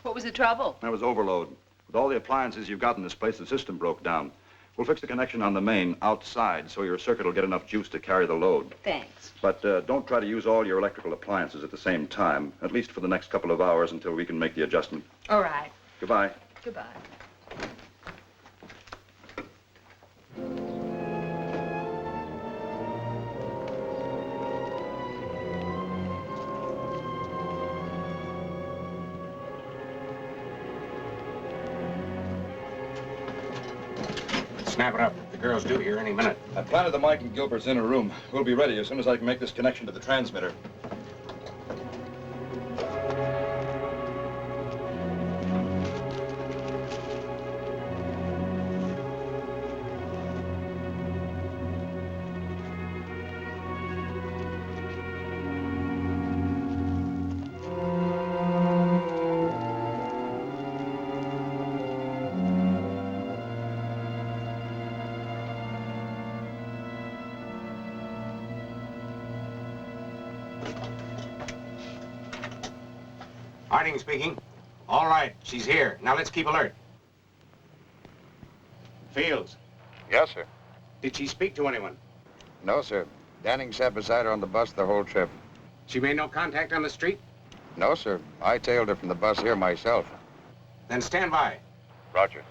What was the trouble? That was overload. With all the appliances you've got in this place, the system broke down. We'll fix the connection on the main outside so your circuit will get enough juice to carry the load. Thanks. But don't try to use all your electrical appliances at the same time, at least for the next couple of hours until we can make the adjustment. All right. Goodbye. Goodbye. Snap it up. The girl's due here any minute. I planted the mic in Gilbert's inner room. We'll be ready as soon as I can make this connection to the transmitter. Harding speaking. All right, she's here. Now let's keep alert. Fields. Yes, sir. Did she speak to anyone? No, sir. Danning sat beside her on the bus the whole trip. She made no contact on the street? No, sir. I tailed her from the bus here myself. Then stand by. Roger.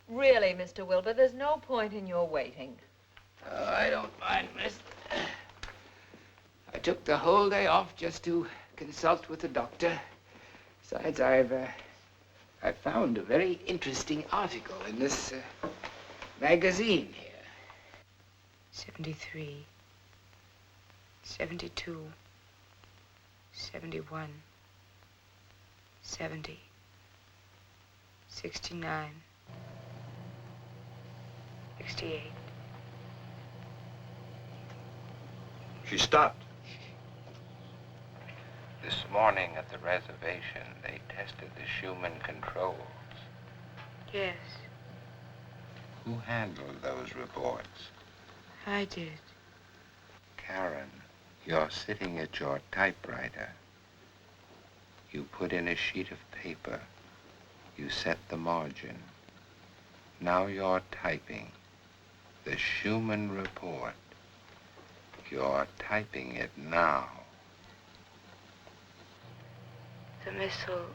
Really, Mr. Wilbur, there's no point in your waiting. I don't mind, miss. I took the whole day off just to consult with the doctor. Besides, I found a very interesting article in this magazine here. 73, 72, 71, 70, 69, 68. She stopped. This morning at the reservation, they tested the Schuman controls. Yes, Who handled those reports? I did. Karen, you're sitting at your typewriter. You put in a sheet of paper. You set the margin. Now you're typing the Schuman report. You're typing it now. The missile,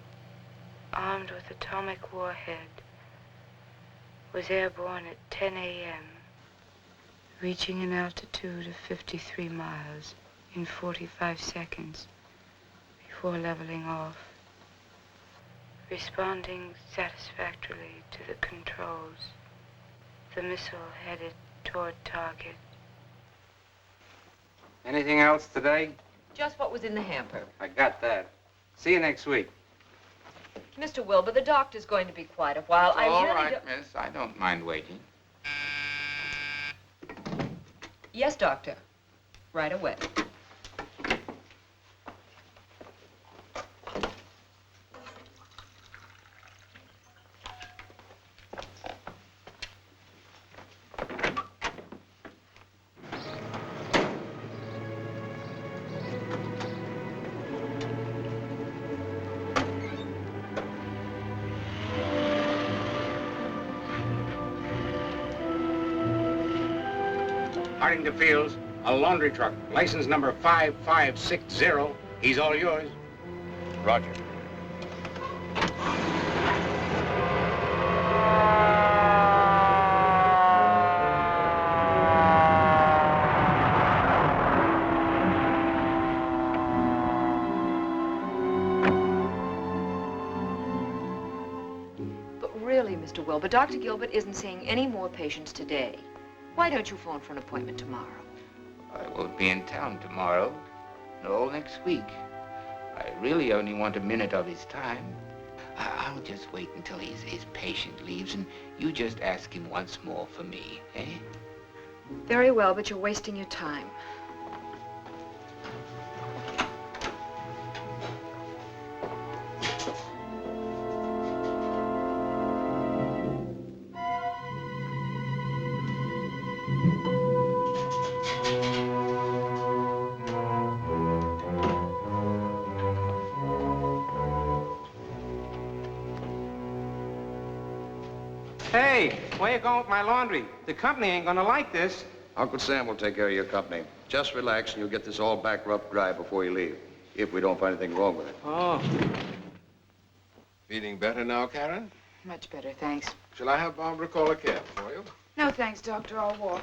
armed with atomic warhead, was airborne at 10 a.m., reaching an altitude of 53 miles in 45 seconds before leveling off, responding satisfactorily to the controls. The missile headed toward target. Anything else today? Just what was in the hamper. I got that. See you next week. Mr. Wilbur, the doctor's going to be quite a while. All right, miss. I don't mind waiting. Yes, doctor. Right away. Harding to Fields, a laundry truck, license number 5560. He's all yours. Roger. But really, Mr. Wilbur, Dr. Gilbert isn't seeing any more patients today. Why don't you phone for an appointment tomorrow? I won't be in town tomorrow, nor all next week. I really only want a minute of his time. I'll just wait until his patient leaves, and you just ask him once more for me, eh? Very well, but you're wasting your time. Hey, where you going with my laundry? The company ain't gonna like this. Uncle Sam will take care of your company. Just relax and you'll get this all back rough dry before you leave, if we don't find anything wrong with it. Oh. Feeling better now, Karen? Much better, thanks. Shall I have Barbara call a cab for you? No, thanks, Doctor. I'll walk.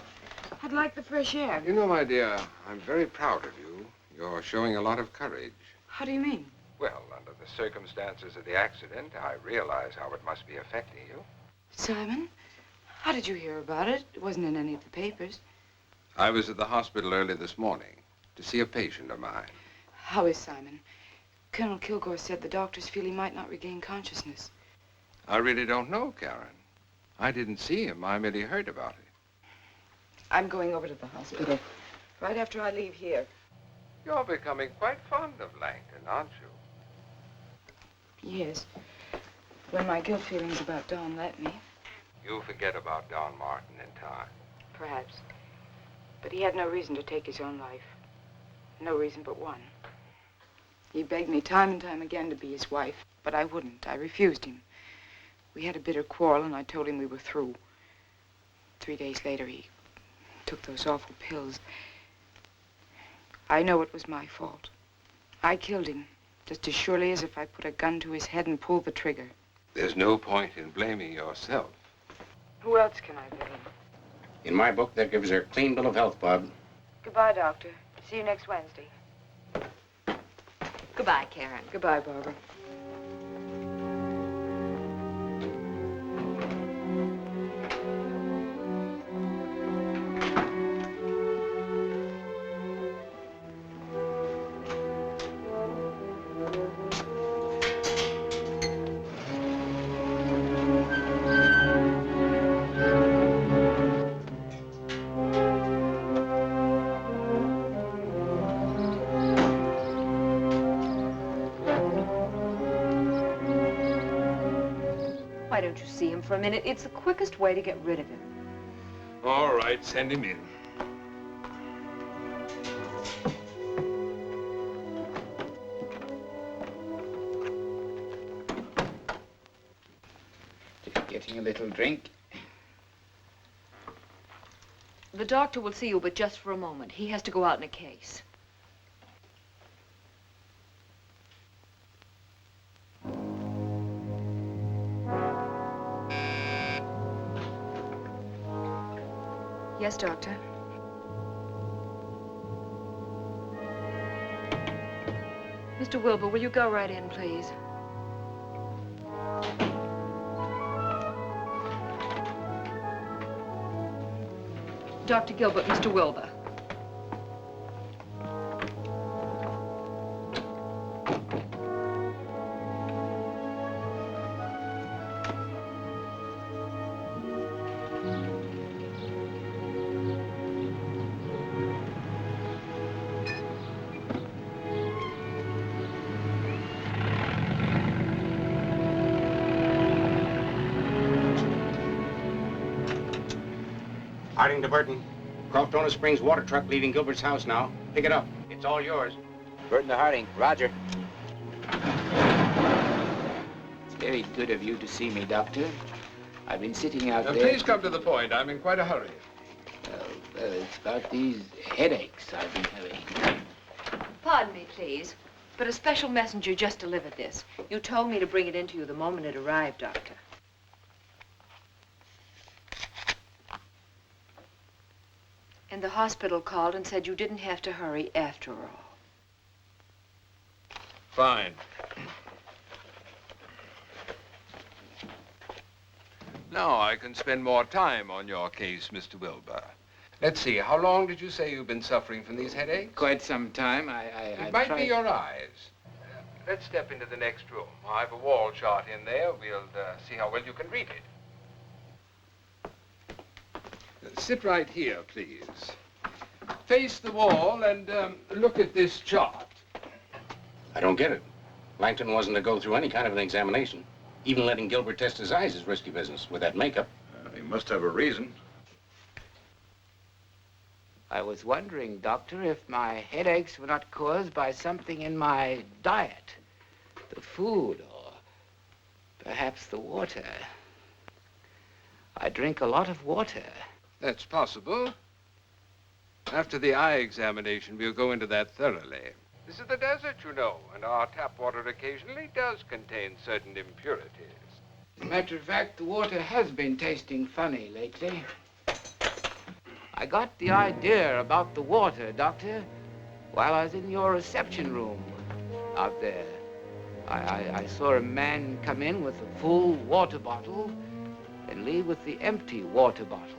I'd like the fresh air. You know, my dear, I'm very proud of you. You're showing a lot of courage. How do you mean? Well, under the circumstances of the accident, I realize how it must be affecting you. Simon, how did you hear about it? It wasn't in any of the papers. I was at the hospital early this morning to see a patient of mine. How is Simon? Colonel Kilgore said the doctors feel he might not regain consciousness. I really don't know, Karen. I didn't see him. I merely heard about it. I'm going over to the hospital right after I leave here. You're becoming quite fond of Langton, aren't you? Yes. When my guilt feelings about Don let me. You'll forget about Don Martin in time. Perhaps. But he had no reason to take his own life. No reason but one. He begged me time and time again to be his wife, but I wouldn't. I refused him. We had a bitter quarrel, and I told him we were through. 3 days later, he took those awful pills. I know it was my fault. I killed him, just as surely as if I put a gun to his head and pulled the trigger. There's no point in blaming yourself. Who else can I blame? In my book, that gives her a clean bill of health, Bob. Goodbye, Doctor. See you next Wednesday. Goodbye, Karen. Goodbye, Barbara. Why don't you see him for a minute? It's the quickest way to get rid of him. All right, send him in. Just getting a little drink. The doctor will see you, but just for a moment. He has to go out in a case. Yes, Doctor. Mr. Wilbur, will you go right in, please? Dr. Gilbert, Mr. Wilbur. Harding to Burton. Croftona Springs water truck leaving Gilbert's house now. Pick it up. It's all yours. Burton to Harding. Roger. It's very good of you to see me, Doctor. I've been sitting out there... Please come to the point. I'm in quite a hurry. Well, it's about these headaches I've been having. Pardon me, please, but a special messenger just delivered this. You told me to bring it into you the moment it arrived, Doctor. And the hospital called and said you didn't have to hurry after all. Fine. Now I can spend more time on your case, Mr. Wilbur. Let's see, how long did you say you've been suffering from these headaches? Quite some time. It might be your eyes. Let's step into the next room. I have a wall chart in there. We'll see how well you can read it. Sit right here, please. Face the wall and look at this chart. I don't get it. Langton wasn't to go through any kind of an examination. Even letting Gilbert test his eyes is risky business with that makeup. He must have a reason. I was wondering, Doctor, if my headaches were not caused by something in my diet, the food, or perhaps the water. I drink a lot of water. That's possible. After the eye examination, we'll go into that thoroughly. This is the desert, you know, and our tap water occasionally does contain certain impurities. As a matter of fact, the water has been tasting funny lately. I got the idea about the water, Doctor, while I was in your reception room out there. I saw a man come in with a full water bottle and leave with the empty water bottle.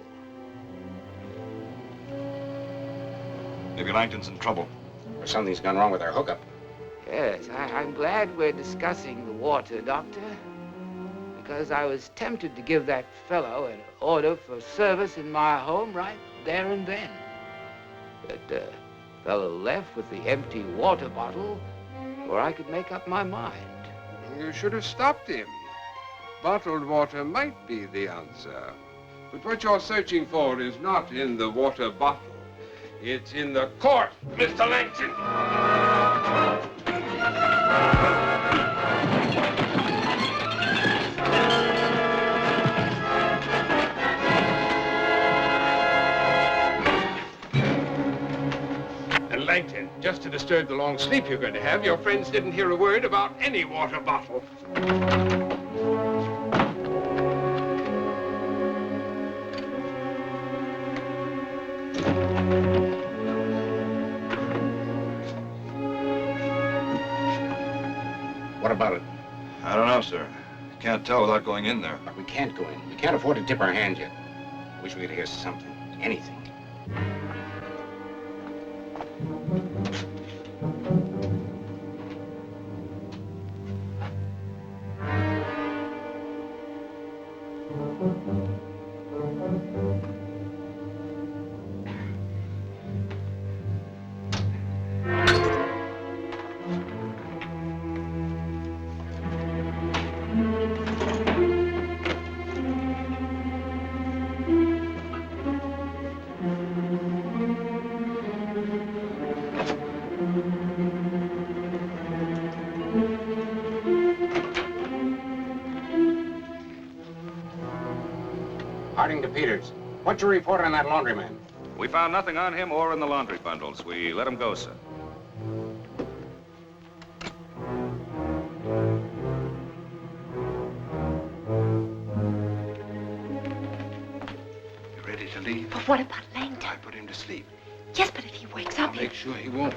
Maybe Langton's in trouble. Or something's gone wrong with our hookup. Yes, I'm glad we're discussing the water, Doctor, because I was tempted to give that fellow an order for service in my home right there and then. But the fellow left with the empty water bottle where I could make up my mind. You should have stopped him. Bottled water might be the answer. But what you're searching for is not in the water bottle. It's in the court, Mr. Langton. And Langton, just to disturb the long sleep you're going to have, your friends didn't hear a word about any water bottle. What about it? I don't know, sir. Can't tell without going in there. We can't go in. We can't afford to tip our hand yet. Wish we could hear something. Anything. To Peters. What's your report on that laundryman? We found nothing on him or in the laundry bundles. We let him go, sir. You ready to leave? But what about Langton? I put him to sleep. Yes, but if he wakes up... I'll make sure he won't.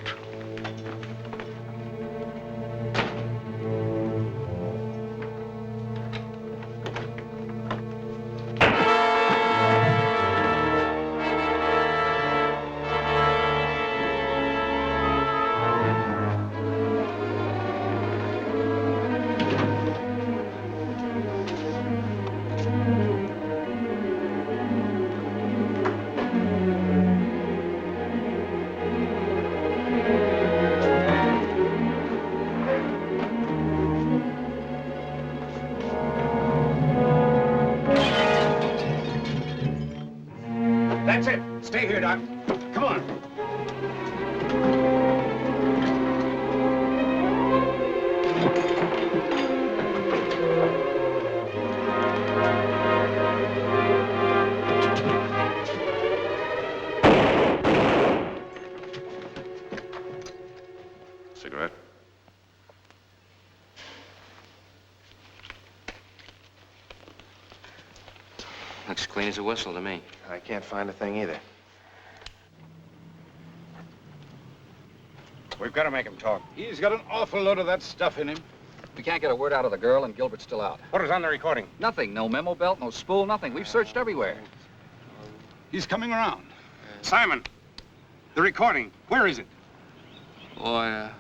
That's it. Stay here, Doc. Come on. Cigarette? Looks clean as a whistle to me. I can't find a thing either. We've got to make him talk. He's got an awful load of that stuff in him. We can't get a word out of the girl, and Gilbert's still out. What is on the recording? Nothing. No memo belt, no spool, nothing. We've searched everywhere. He's coming around. Simon, the recording. Where is it? Water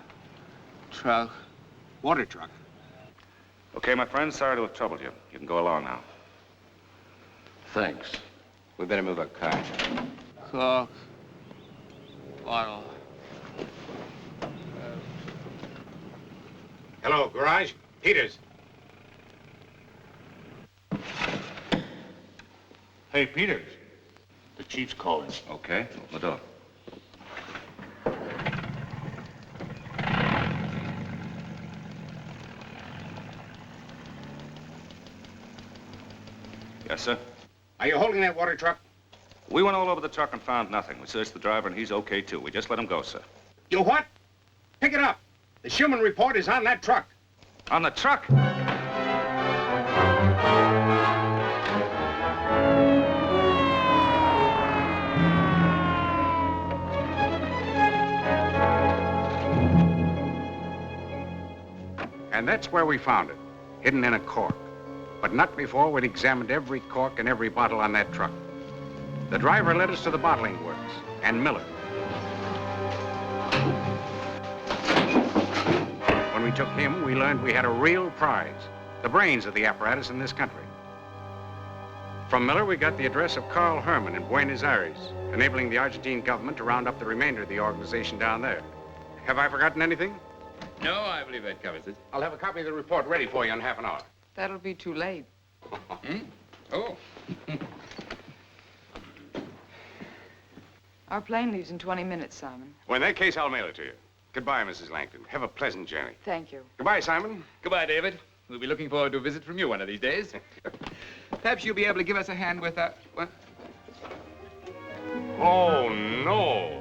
truck. Water truck. Okay, my friend, sorry to have troubled you. You can go along now. Thanks. We better move our car. Cork. Bottle. Hello, garage. Peters. Hey, Peters. The chief's calling. Okay, open the door. Yes, sir? Are you holding that water truck? We went all over the truck and found nothing. We searched the driver, and he's okay, too. We just let him go, sir. You what? Pick it up. The Schuman report is on that truck. On the truck? And that's where we found it, hidden in a cork. But not before we'd examined every cork and every bottle on that truck. The driver led us to the bottling works, and Miller. When we took him, we learned we had a real prize, the brains of the apparatus in this country. From Miller, we got the address of Carl Herman in Buenos Aires, enabling the Argentine government to round up the remainder of the organization down there. Have I forgotten anything? No, I believe that covers it. I'll have a copy of the report ready for you in half an hour. That'll be too late. Oh. Our plane leaves in 20 minutes, Simon. Well, in that case, I'll mail it to you. Goodbye, Mrs. Langton. Have a pleasant journey. Thank you. Goodbye, Simon. Goodbye, David. We'll be looking forward to a visit from you one of these days. Perhaps you'll be able to give us a hand with what? Oh, no.